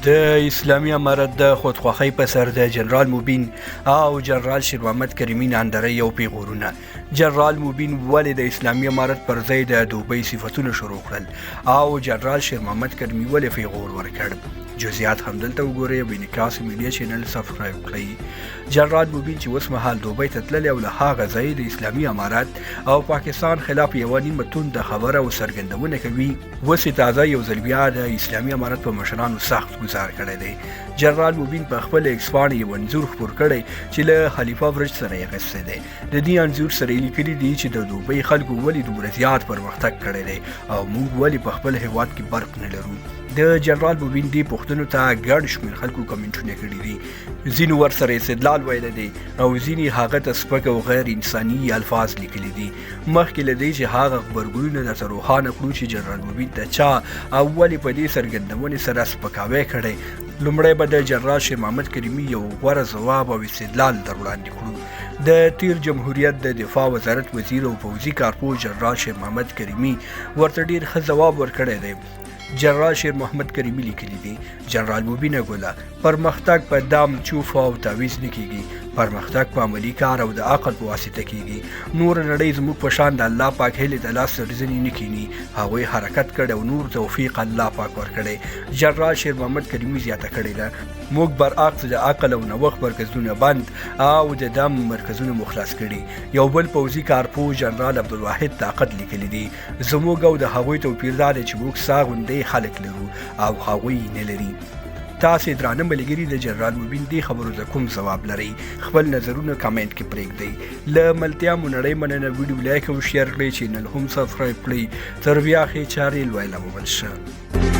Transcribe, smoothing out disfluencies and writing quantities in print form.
د اسلامي امارت د خودخواهۍ په سر د جنرال مبین او جنرال محمد کریمي ناندرۍ او پېغورونه. جنرال مبین ولې د اسلامي امارت پر ځای د دوبۍ صفتونه شروع کړل او جنرال محمد کریمي ولې پېغور ورکړ؟ جزئیات همدلته وګورئ او انعکاس ميډيا چینل سبسکرایب کړئ. جنرال مبین چې اوس مهال دوبۍ ته تللی او له هغه ځای د اسلامي امارت او پاکستان خلاف یوه نیمه تونده خبره او څرګندونه کوي. اوس تازه یو ځل بیا د اسلامي امارت په مشرانو سخت گزار کړی دی. جنرال مبین په خپل ایکس باندې یو انځور خپور کړی چې له خلیفه برج سره یې اخیستی دی. د دې انځور سره یې لیکلي دي چې د دوبۍ خلکو ولې دومره زیات پرمختګ کړی دی او موږ ولې په خپل هیواد کې برق نه لرو. د جنرال مبین دې پوښتنو ته ګڼ شمېر خلکو کمنټونه کړي دي. ځینو ورسره استدلال ویلی دی او ځینې هغه ته سپک او غیر انساني الفاظ لیکلي دي. مخکې له دې چې هغه غبرګونونه درته روښانه کړو چې جنرال مبین ته چا او ولې په دې څرګندونې سره سپکاوی کړی، لومړی به د جنرال محمد کریمي یو غوره ځواب او استدلال در وړاندې کړو. د تیر جمهوریت د دفاع وزارت وزیر او پوځي کارپوه جنرال محمد کریمي ورته ډیر ښه ځواب ورکړی دی. جنرال محمد کریمي لیکلي دي جنرال مبین ګوله پرمختګ په دام چوف او تعویض نه کیږي، پرمختګ په عملي کار او د عقل په واسطه کیږي. نور نړۍ زموږ په شان د الله پاک هیلې د لاس ځنې نه کینی، هغوی حرکت کړی او نور توفیق الله پاک ورکړی. جنرال محمد کریمي زیاته کړې ده موږ برعکس د عقل او نوښت مرکزونه بند او د دم مرکزونه مخلص کړي. یو بل پوځي کارپوه جنرال عبدالواحد طاقت لیکلی دي زموږ او د هغوی توپیر دا دی چې موږ سا غوندې خلک لرو او هغوی نه لري. تاسې درانه ملګري د جنرال مبین دې خبرو ته کوم ځواب لرئ؟ خپل نظرونه کمنټ کې پرېږدئ. له ملتیا مو نړۍ مننه. ویډیو لایک او شیر کړئ، چینل هم سبسکرایب کړئ. تر بیا ښې چارې لویله مو بل شه.